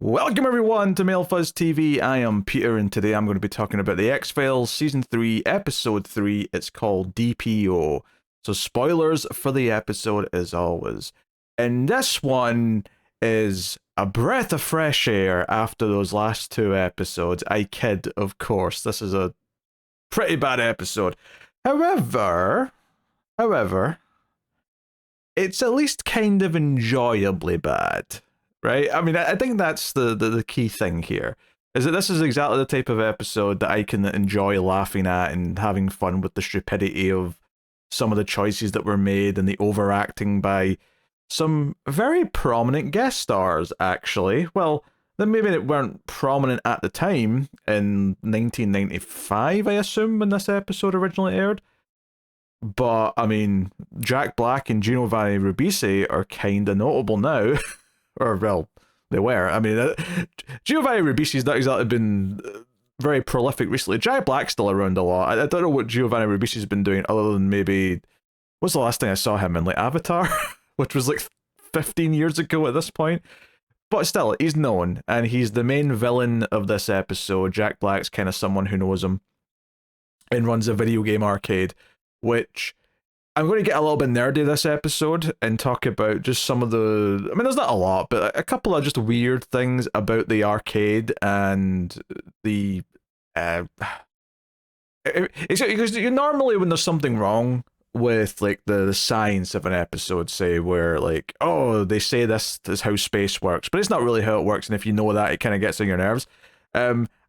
Welcome everyone to Mail Fuzz TV. I am Peter and today I'm going to be talking about the X-Files Season 3, Episode 3. It's called D.P.O. So spoilers for the episode as always. And this one is a breath of fresh air after those last two episodes. I kid, of course. This is a pretty bad episode. However, it's at least kind of enjoyably bad. Right? I mean, I think that's the key thing here, is that this is exactly the type of episode that I can enjoy laughing at and having fun with the stupidity of some of the choices that were made and the overacting by some very prominent guest stars, actually. Well, then maybe they weren't prominent at the time in 1995, I assume, when this episode originally aired. But, I mean, Jack Black and Giovanni Ribisi are kinda notable now. Or, well, they were. I mean, Giovanni Ribisi's not exactly been very prolific recently. Jack Black's still around a lot. I don't know what Giovanni Ribisi's been doing other than maybe... What's the last thing I saw him in? Like, Avatar? Which was like 15 years ago at this point. But still, he's known. And he's the main villain of this episode. Jack Black's kind of someone who knows him. And runs a video game arcade. Which... I'm going to get a little bit nerdy this episode and talk about just some of the... I mean, there's not a lot, but a couple of just weird things about the arcade and the... Because normally when there's something wrong with, like, the science of an episode, say, where, like, oh, they say this is how space works, but it's not really how it works, and if you know that, it kind of gets on your nerves.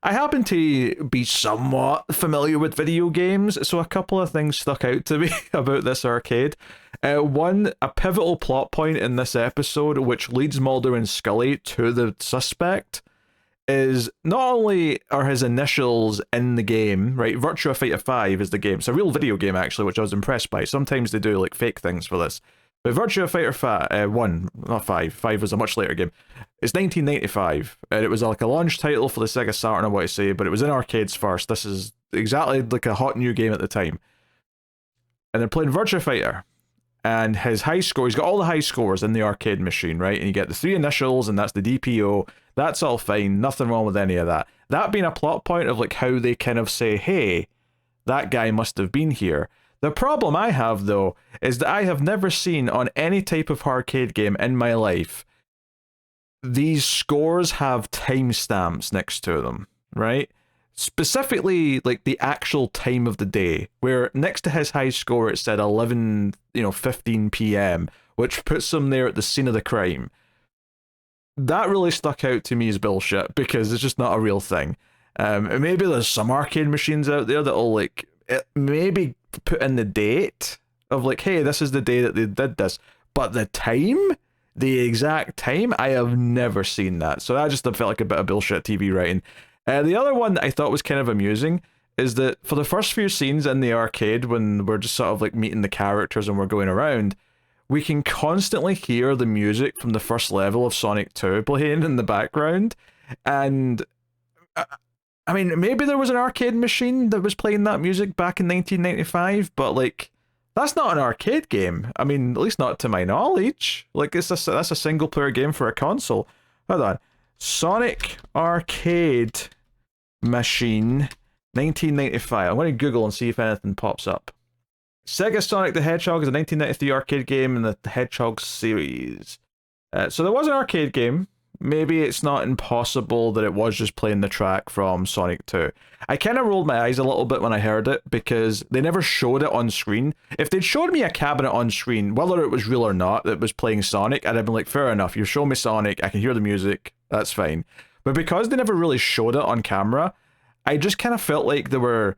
I happen to be somewhat familiar with video games, so a couple of things stuck out to me about this arcade. One, a pivotal plot point in this episode, which leads Mulder and Scully to the suspect, is not only are his initials in the game, right? Virtua Fighter 5 is the game. It's a real video game, actually, which I was impressed by. Sometimes they do, like, fake things for this. But Virtua Fighter 1, not 5, 5 was a much later game. It's 1995, and it was like a launch title for the Sega Saturn, I want to say, but it was in arcades first. This is exactly like a hot new game at the time. And they're playing Virtua Fighter, and his high score, he's got all the high scores in the arcade machine, right? And you get the three initials, and that's the D.P.O. That's all fine, nothing wrong with any of that. That being a plot point of like how they kind of say, hey, that guy must have been here. The problem I have, though, is that I have never seen on any type of arcade game in my life these scores have timestamps next to them, right? Specifically, like, the actual time of the day, where next to his high score it said 15 p.m., which puts him there at the scene of the crime. That really stuck out to me as bullshit, because it's just not a real thing. Maybe there's some arcade machines out there that'll, like, maybe put in the date of like, hey, this is the day that they did this, but the time, the exact time, I have never seen that. So that just felt like a bit of bullshit TV writing. The other one that I thought was kind of amusing is that for the first few scenes in the arcade, when we're just sort of like meeting the characters and we're going around, we can constantly hear the music from the first level of Sonic 2 playing in the background. And I mean, maybe there was an arcade machine that was playing that music back in 1995, but, like, that's not an arcade game. I mean, at least not to my knowledge. Like, that's a single-player game for a console. Hold on. Sonic Arcade Machine, 1995. I'm going to Google and see if anything pops up. Sega Sonic the Hedgehog is a 1993 arcade game in the Hedgehog series. So there was an arcade game. Maybe it's not impossible that it was just playing the track from Sonic 2. I kind of rolled my eyes a little bit when I heard it, because they never showed it on screen. If they'd showed me a cabinet on screen, whether it was real or not, that was playing Sonic, I'd have been like, fair enough, you show me Sonic, I can hear the music, that's fine. But because they never really showed it on camera, I just kind of felt like they were,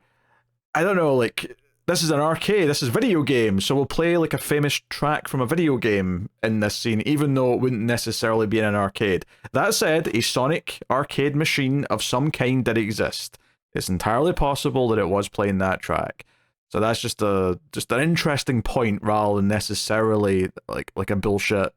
I don't know, like, this is an arcade, this is video game, so we'll play like a famous track from a video game in this scene, even though it wouldn't necessarily be in an arcade. That said, a Sonic arcade machine of some kind did exist. It's entirely possible that it was playing that track. So that's just an interesting point rather than necessarily like a bullshit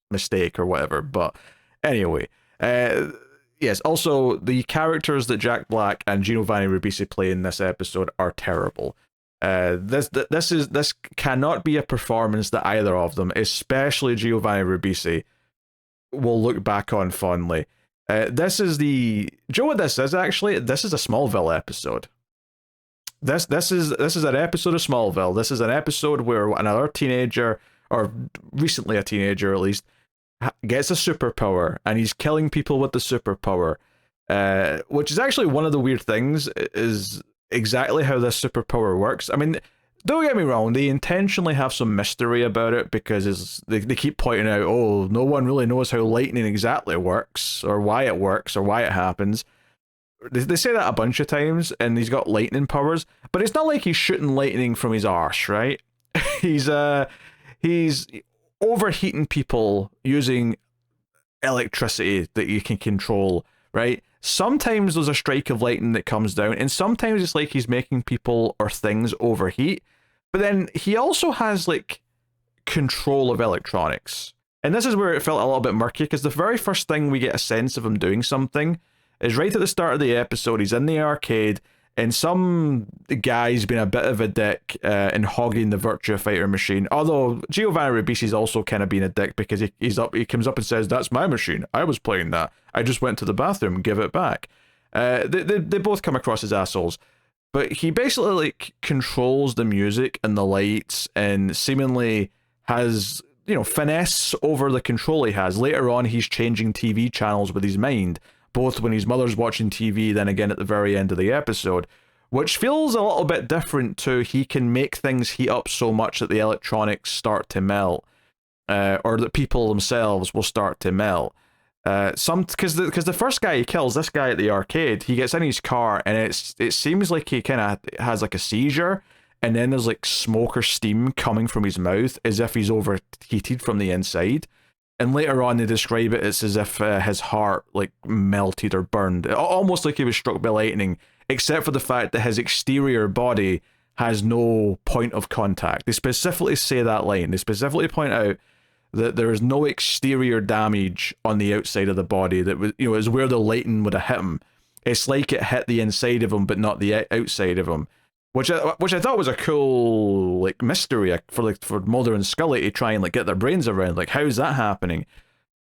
mistake or whatever. But anyway, yes, also the characters that Jack Black and Giovanni Ribisi play in this episode are terrible. This cannot be a performance that either of them, especially Giovanni Ribisi, will look back on fondly. This is the... Do you know what this is, actually? This is a Smallville episode. This is an episode of Smallville. This is an episode where another teenager, or recently a teenager at least, gets a superpower, and he's killing people with the superpower. Which is actually one of the weird things, is exactly how this superpower works. I mean, don't get me wrong, they intentionally have some mystery about it, because they keep pointing out, oh, no one really knows how lightning exactly works, or why it happens. They say that a bunch of times, and he's got lightning powers, but it's not like he's shooting lightning from his arse, right? he's overheating people using electricity that you can control, right? Sometimes there's a strike of lightning that comes down, and sometimes it's like he's making people or things overheat. But then he also has, like, control of electronics. And this is where it felt a little bit murky, because the very first thing we get a sense of him doing something is right at the start of the episode. He's in the arcade, and some guy's been a bit of a dick and hogging the Virtua Fighter machine. Although Giovanni Ribisi's also kind of being a dick, because he comes up and says, "That's my machine. I was playing that. I just went to the bathroom. Give it back." They both come across as assholes. But he basically, like, controls the music and the lights, and seemingly has, you know, finesse over the control he has. Later on, he's changing TV channels with his mind, both when his mother's watching TV, then again at the very end of the episode, which feels a little bit different to he can make things heat up so much that the electronics start to melt, or that people themselves will start to melt. Because the first guy he kills, this guy at the arcade, he gets in his car, and it seems like he kind of has like a seizure, and then there's like smoke or steam coming from his mouth as if he's overheated from the inside. And later on they describe it's as if his heart like melted or burned, almost like he was struck by lightning, except for the fact that his exterior body has no point of contact. They specifically say that line. They specifically point out that there is no exterior damage on the outside of the body. That was, you know, is where the lightning would have hit him. It's like it hit the inside of him, but not the outside of him, which I thought was a cool like mystery for Mulder and Scully to try and like get their brains around. Like, how's that happening?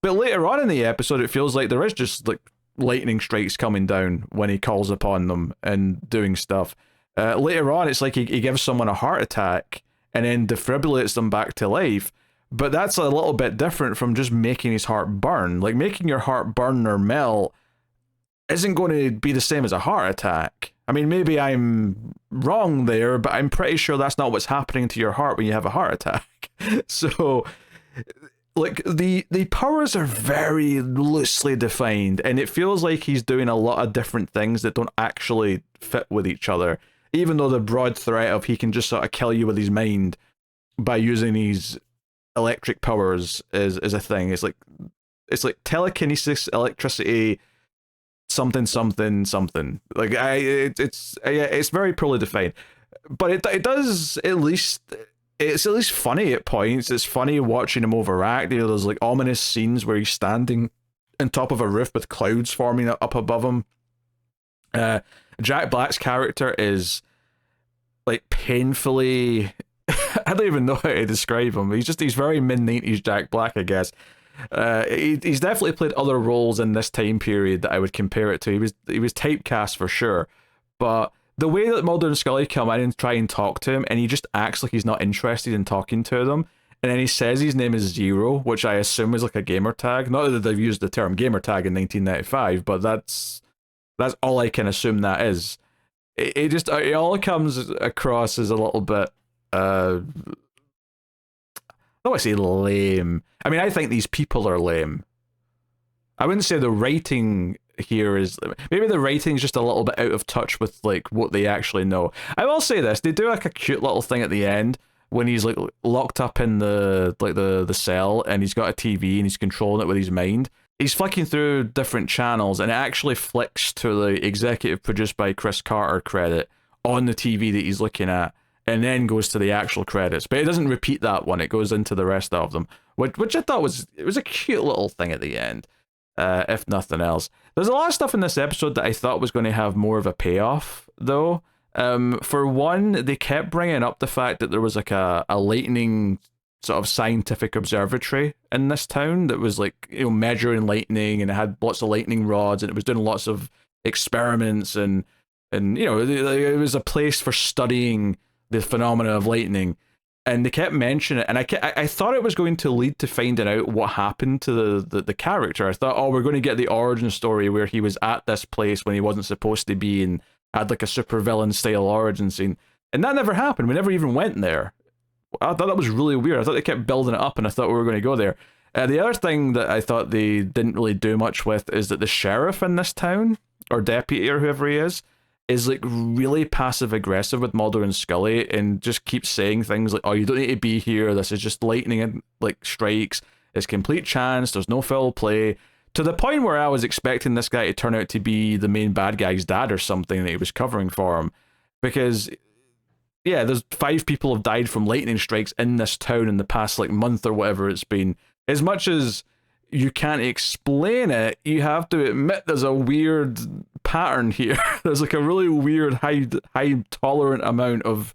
But later on in the episode, it feels like there is just like lightning strikes coming down when he calls upon them and doing stuff. Later on, it's like he gives someone a heart attack and then defibrillates them back to life. But that's a little bit different from just making his heart burn. Like, making your heart burn or melt isn't going to be the same as a heart attack. I mean, maybe I'm wrong there, but I'm pretty sure that's not what's happening to your heart when you have a heart attack. So, like, the powers are very loosely defined, and it feels like he's doing a lot of different things that don't actually fit with each other. Even though the broad threat of he can just sort of kill you with his mind by using his electric powers is a thing. It's like telekinesis, electricity, something. Like it's very poorly defined, but it's at least funny at points. It's funny watching him overact. You know, there's like ominous scenes where he's standing on top of a roof with clouds forming up above him. Jack Black's character is like painfully I don't even know how to describe him. He's very mid-90s Jack Black, I guess. He's definitely played other roles in this time period that I would compare it to. He was typecast for sure, but the way that Mulder and Scully come in and try and talk to him, and he just acts like he's not interested in talking to them, and then he says his name is Zero, which I assume is like a gamer tag. Not that they've used the term gamer tag in 1995, but that's all I can assume that is. It all comes across as a little bit I don't want to say lame. I mean, I think these people are lame. I wouldn't say the writing here is... Maybe the writing's just a little bit out of touch with, like, what they actually know. I will say this. They do, like, a cute little thing at the end when he's, like, locked up in the cell, and he's got a TV, and he's controlling it with his mind. He's flicking through different channels, and it actually flicks to the executive produced by Chris Carter credit on the TV that he's looking at, and then goes to the actual credits. But it doesn't repeat that one. It goes into the rest of them, which I thought was a cute little thing at the end, if nothing else. There's a lot of stuff in this episode that I thought was going to have more of a payoff, though. For one, they kept bringing up the fact that there was like a lightning sort of scientific observatory in this town that was like, you know, measuring lightning, and it had lots of lightning rods, and it was doing lots of experiments, and you know, it was a place for studying the phenomena of lightning. And they kept mentioning it, and I thought it was going to lead to finding out what happened to the character. I thought, oh, we're going to get the origin story where he was at this place when he wasn't supposed to be, and had like a supervillain style origin scene. And that never happened. We never even went there. I thought that was really weird. I thought they kept building it up, and I thought we were going to go there. The other thing that I thought they didn't really do much with is that the sheriff in this town, or deputy, or whoever he is like really passive aggressive with Mulder and Scully, and just keeps saying things like, oh, you don't need to be here, this is just lightning and like strikes, it's complete chance, there's no foul play, to the point where I was expecting this guy to turn out to be the main bad guy's dad or something that he was covering for him. Because yeah, there's 5 people have died from lightning strikes in this town in the past like month or whatever it's been. As much as you can't explain it, you have to admit there's a weird pattern here. There's like a really weird high tolerant amount of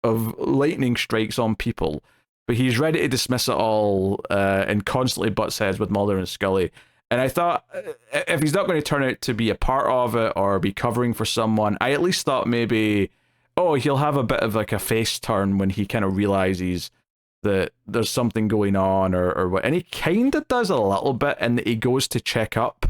lightning strikes on people, but he's ready to dismiss it all, and constantly butts heads with Mulder and Scully. And I thought, if he's not going to turn out to be a part of it or be covering for someone, I at least thought maybe, oh, he'll have a bit of like a face turn when he kind of realizes that there's something going on, or what. And he kind of does a little bit, and he goes to check up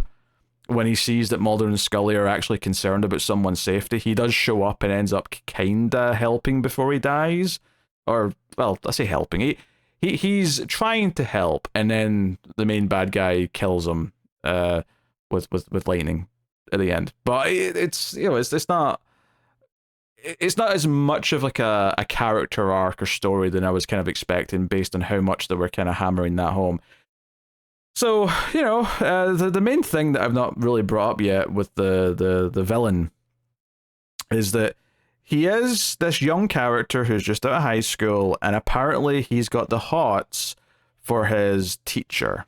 when he sees that Mulder and Scully are actually concerned about someone's safety. He does show up and ends up kind of helping before he dies. Or, well, I say helping. He's trying to help, and then the main bad guy kills him with lightning at the end. But it's, you know, it's not as much of like a character arc or story than I was kind of expecting, based on how much they were kind of hammering that home. So, you know, the main thing that I've not really brought up yet with the villain is that he is this young character who's just out of high school, and apparently he's got the hots for his teacher,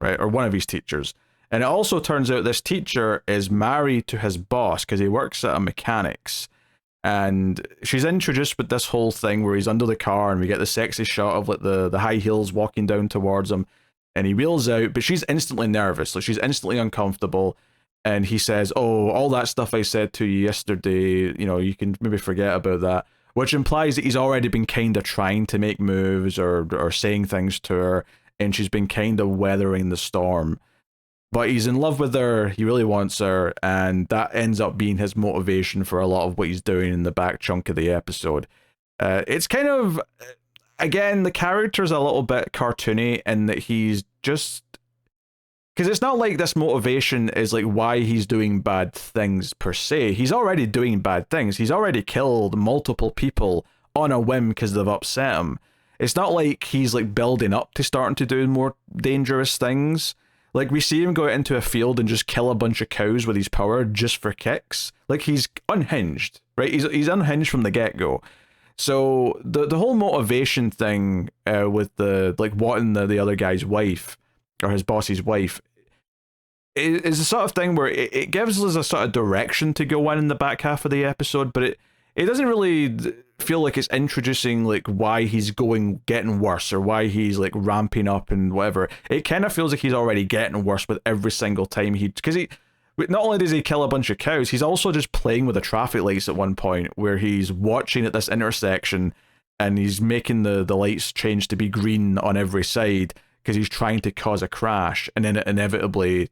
right? Or one of his teachers. And it also turns out this teacher is married to his boss because he works at a mechanics. And she's introduced with this whole thing where he's under the car, and we get the sexy shot of like the high heels walking down towards him, and he wheels out, but she's instantly nervous, like she's instantly uncomfortable. And he says, oh, all that stuff I said to you yesterday, you know, you can maybe forget about that, which implies that he's already been kind of trying to make moves or saying things to her, and she's been kind of weathering the storm. But he's in love with her, he really wants her, and that ends up being his motivation for a lot of what he's doing in the back chunk of the episode. It's kind of, again, the character's a little bit cartoony in that he's just... Because it's not like this motivation is like why he's doing bad things per se. He's already doing bad things. He's already killed multiple people on a whim because they've upset him. It's not like he's like building up to starting to do more dangerous things. Like, we see him go out into a field and just kill a bunch of cows with his power just for kicks. Like, he's unhinged, right? He's unhinged from the get-go. So the whole motivation thing with the like wanting the other guy's wife, or his boss's wife, is the sort of thing where it gives us a sort of direction to go in the back half of the episode, but it doesn't really feel like it's introducing like why he's getting worse, or why he's like ramping up and whatever. It kind of feels like he's already getting worse with every single time because not only does he kill a bunch of cows, he's also just playing with the traffic lights at one point where he's watching at this intersection and he's making the lights change to be green on every side because he's trying to cause a crash, and then it inevitably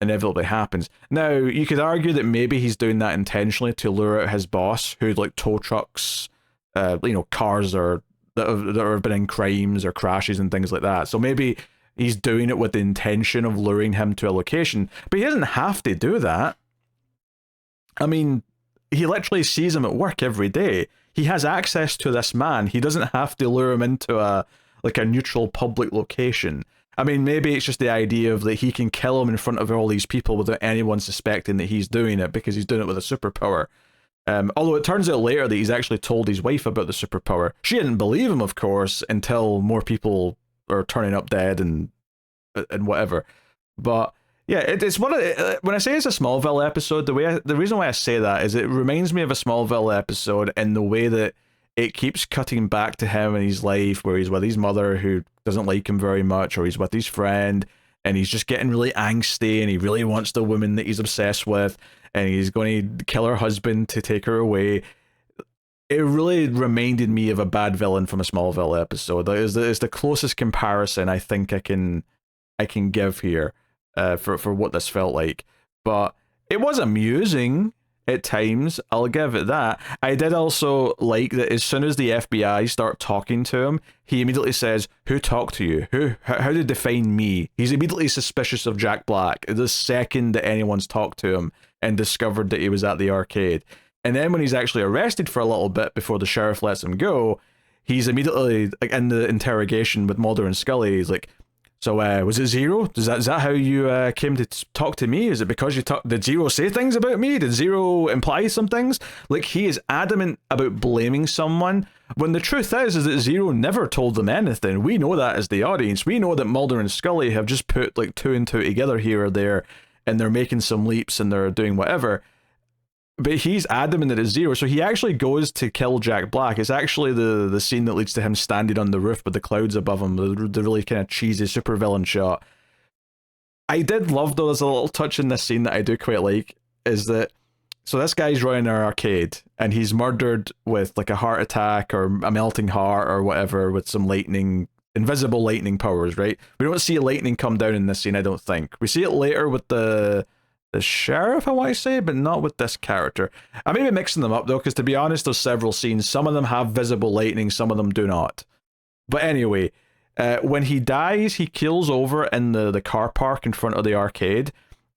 happens. Now, you could argue that maybe he's doing that intentionally to lure out his boss, who like tow trucks, cars that have been in crimes or crashes and things like that. So maybe he's doing it with the intention of luring him to a location, but he doesn't have to do that. I mean, he literally sees him at work every day. He has access to this man. He doesn't have to lure him into a neutral public location. I mean, maybe it's just the idea of that he can kill him in front of all these people without anyone suspecting that he's doing it because he's doing it with a superpower. Although it turns out later that he's actually told his wife about the superpower. She didn't believe him, of course, until more people are turning up dead and whatever. But yeah, it's one of when I say it's a Smallville episode, the reason why I say that is it reminds me of a Smallville episode in the way that it keeps cutting back to him in his life where he's with his mother who doesn't like him very much, or he's with his friend and he's just getting really angsty and he really wants the woman that he's obsessed with and he's going to kill her husband to take her away. It really reminded me of a bad villain from a Smallville episode. It's the closest comparison I think I can give here for what this felt like. But it was amusing at times, I'll give it that. I did also like that as soon as the FBI start talking to him, he immediately says, "Who talked to you? How to define me?" He's immediately suspicious of Jack Black the second that anyone's talked to him and discovered that he was at the arcade. And then when he's actually arrested for a little bit before the sheriff lets him go, he's immediately, like, in the interrogation with Mulder and Scully, he's like, "So, was it Zero? Is that how you came to talk to me? Is it because did Zero say things about me? Did Zero imply some things?" Like, he is adamant about blaming someone, when the truth is that Zero never told them anything. We know that as the audience. We know that Mulder and Scully have just put, like, two and two together here or there, and they're making some leaps and they're doing whatever. But he's adamant that it's Zero, so he actually goes to kill Jack Black. It's actually the scene that leads to him standing on the roof with the clouds above him, the really kind of cheesy supervillain shot. I did love, though, there's a little touch in this scene that I do quite like, is that, so this guy's running our arcade, and he's murdered with, like, a heart attack or a melting heart or whatever with some invisible lightning powers, right? We don't see lightning come down in this scene, I don't think. We see it later with the sheriff, I want to say, but not with this character. I may be mixing them up, though, because to be honest, there's several scenes. Some of them have visible lightning, some of them do not. But anyway, when he dies, he keels over in the car park in front of the arcade.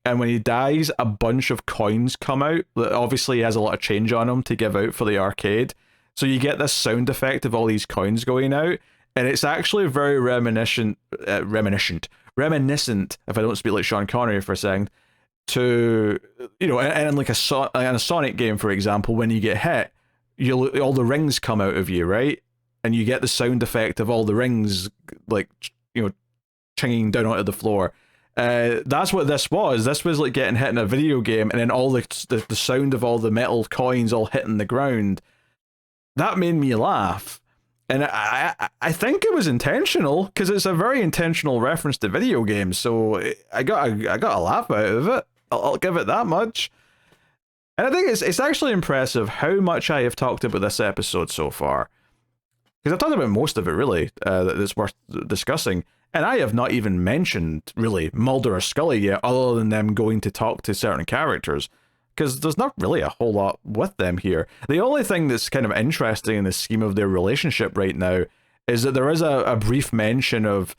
And when he dies, a bunch of coins come out. Obviously, he has a lot of change on him to give out for the arcade. So you get this sound effect of all these coins going out. And it's actually very reminiscent, if I don't speak like Sean Connery for a second, to, you know, and like in a Sonic game, for example, when you get hit, all the rings come out of you, right? And you get the sound effect of all the rings, like, you know, chinging down onto the floor. That's what this was. This was like getting hit in a video game, and then all the sound of all the metal coins all hitting the ground. That made me laugh. And I think it was intentional, because it's a very intentional reference to video games. So I got a laugh out of it. I'll give it that much. And I think it's actually impressive how much I have talked about this episode so far. Because I've talked about most of it, really, that's worth discussing. And I have not even mentioned, really, Mulder or Scully yet, other than them going to talk to certain characters. Because there's not really a whole lot with them here. The only thing that's kind of interesting in the scheme of their relationship right now is that there is a brief mention of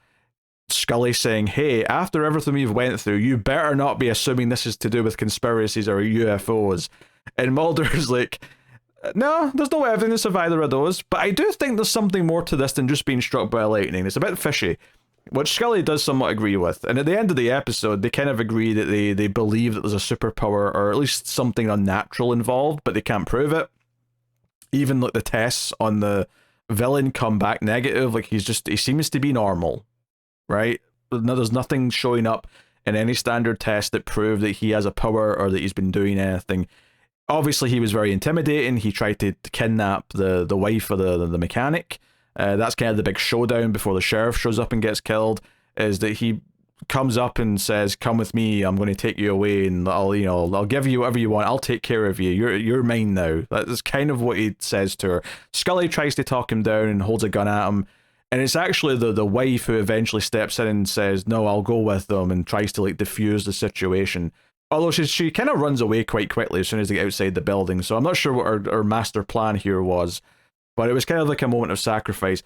Scully saying, "Hey, after everything we've went through, you better not be assuming this is to do with conspiracies or UFOs." And Mulder's like, "No, there's no evidence of either of those, but I do think there's something more to this than just being struck by lightning. It's a bit fishy." Which Scully does somewhat agree with. And at the end of the episode, they kind of agree that they believe that there's a superpower, or at least something unnatural involved, but they can't prove it. Even like the tests on the villain come back negative. Like he seems to be normal, right? There's nothing showing up in any standard test that prove that he has a power or that he's been doing anything. Obviously, he was very intimidating. He tried to kidnap the wife of the mechanic. That's kind of the big showdown before the sheriff shows up and gets killed, is that he comes up and says, "Come with me, I'm going to take you away, and I'll give you whatever you want. I'll take care of you. You're mine now." That's kind of what he says to her. Scully tries to talk him down and holds a gun at him, and it's actually the wife who eventually steps in and says, "No, I'll go with them," and tries to like diffuse the situation. Although she kind of runs away quite quickly as soon as they get outside the building, so I'm not sure what her master plan here was. But it was kind of like a moment of sacrifice.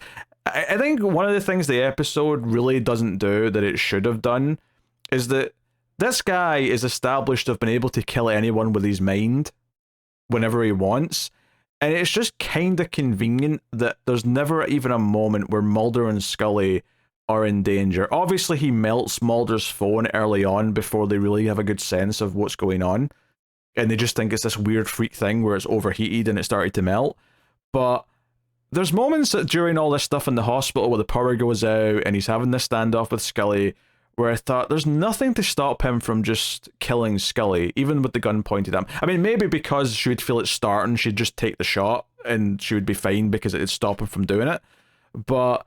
I think one of the things the episode really doesn't do that it should have done is that this guy is established to have been able to kill anyone with his mind whenever he wants. And it's just kind of convenient that there's never even a moment where Mulder and Scully are in danger. Obviously, he melts Mulder's phone early on before they really have a good sense of what's going on. And they just think it's this weird freak thing where it's overheated and it started to melt. But there's moments that during all this stuff in the hospital where the power goes out and he's having this standoff with Scully where I thought there's nothing to stop him from just killing Scully, even with the gun pointed at him. I mean, maybe because she would feel it starting, she'd just take the shot and she would be fine because it'd stop him from doing it. But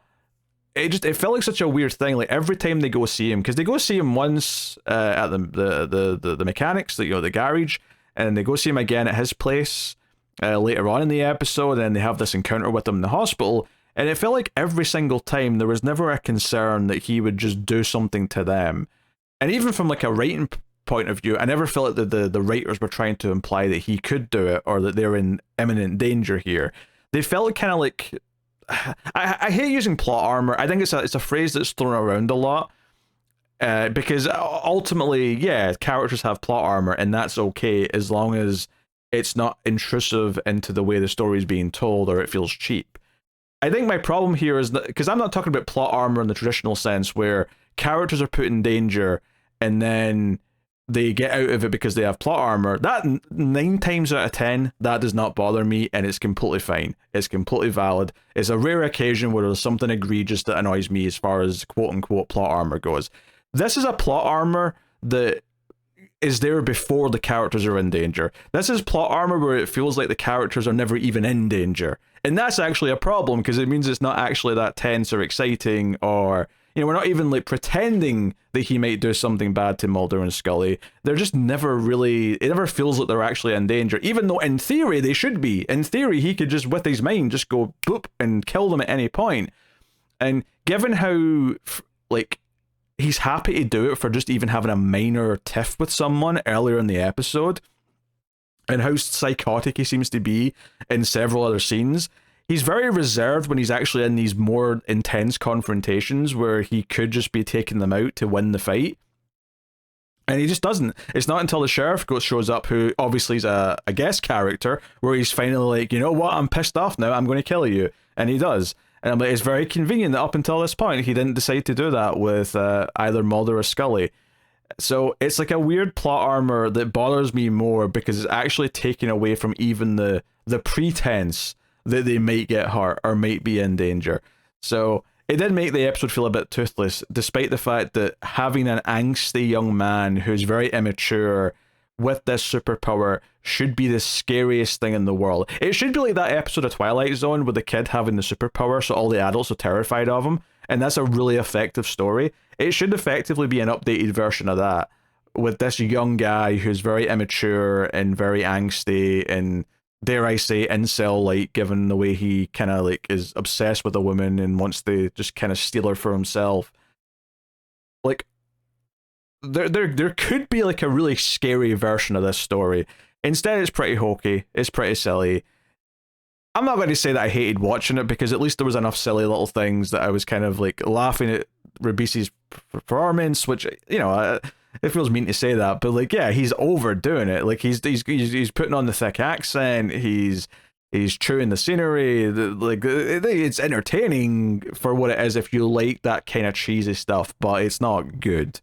it felt like such a weird thing. Like every time they go see him, because they go see him once at the mechanics, the garage, and they go see him again at his place later on in the episode, and they have this encounter with him in the hospital. And it felt like every single time there was never a concern that he would just do something to them. And even from like a writing point of view, I never felt that the writers were trying to imply that he could do it or that they're in imminent danger here. They felt kind of like, I hate using plot armor. I think it's a phrase that's thrown around a lot because ultimately, yeah, characters have plot armor and that's okay as long as it's not intrusive into the way the story is being told or it feels cheap. I think my problem here is that, because I'm not talking about plot armor in the traditional sense where characters are put in danger and then they get out of it because they have plot armor. That 9 times out of 10, that does not bother me and it's completely fine. It's completely valid. It's a rare occasion where there's something egregious that annoys me as far as quote-unquote plot armor goes. This is a plot armor that is there before the characters are in danger. This is plot armor where it feels like the characters are never even in danger. And that's actually a problem because it means it's not actually that tense or exciting, or, you know, we're not even like pretending that he might do something bad to Mulder and Scully. They're just never really, it never feels like they're actually in danger, even though in theory they should be. In theory, he could just, with his mind, just go boop and kill them at any point. And given how, like, he's happy to do it for just even having a minor tiff with someone earlier in the episode, and how psychotic he seems to be in several other scenes, he's very reserved when he's actually in these more intense confrontations where he could just be taking them out to win the fight. And he just doesn't. It's not until the sheriff shows up, who obviously is a guest character, where he's finally like, you know what, I'm pissed off now, I'm going to kill you. And he does. And I'm like, it's very convenient that up until this point, he didn't decide to do that with either Mulder or Scully. So it's like a weird plot armor that bothers me more because it's actually taking away from even the pretense that they might get hurt or might be in danger. So it did make the episode feel a bit toothless, despite the fact that having an angsty young man who's very immature with this superpower should be the scariest thing in the world. It should be like that episode of Twilight Zone with the kid having the superpower, so all the adults are terrified of him, and that's a really effective story. It should effectively be an updated version of that, with this young guy who's very immature and very angsty and, dare I say, incel-like, given the way he kind of like is obsessed with a woman and wants to just kind of steal her for himself. Like, there could be like a really scary version of this story. Instead, it's pretty hokey. It's pretty silly. I'm not going to say that I hated watching it because at least there was enough silly little things that I was kind of like laughing at Ribisi's performance, which, you know, it feels mean to say that, but like, yeah, he's overdoing it. Like he's putting on the thick accent. He's chewing the scenery. Like it's entertaining for what it is if you like that kind of cheesy stuff, but it's not good.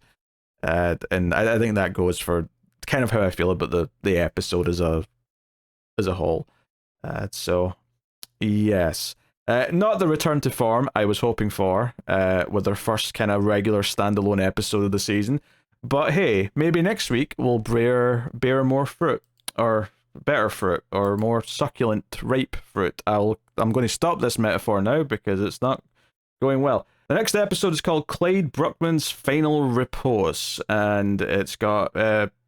And I think that goes for kind of how I feel about the episode as a whole. So yes, not the return to form I was hoping for with their first kind of regular standalone episode of the season. But hey, maybe next week we'll bear more fruit, or better fruit, or more succulent, ripe fruit. I'm going to stop this metaphor now because it's not going well. The next episode is called Clyde Bruckman's Final Repose, and it's got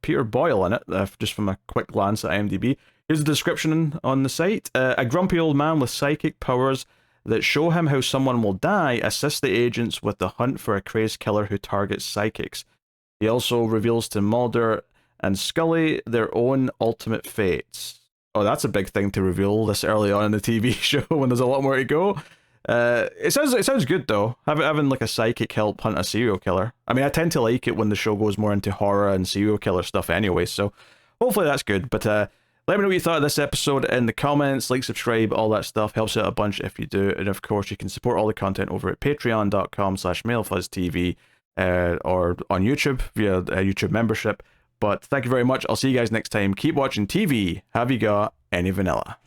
Peter Boyle in it, just from a quick glance at IMDb. Here's the description on the site. A grumpy old man with psychic powers that show him how someone will die assists the agents with the hunt for a crazed killer who targets psychics. He also reveals to Mulder and Scully their own ultimate fates. Oh, that's a big thing to reveal this early on in the TV show when there's a lot more to go. It sounds good though, having like a psychic help hunt a serial killer. I mean, I tend to like it when the show goes more into horror and serial killer stuff anyway, so hopefully that's good. But let me know what you thought of this episode in the comments. Like, subscribe, all that stuff helps out a bunch if you do. And of course, you can support all the content over at patreon.com/MailFuzzTV or on YouTube via YouTube membership. But thank you very much. I'll see you guys next time. Keep watching TV. Have you got any vanilla?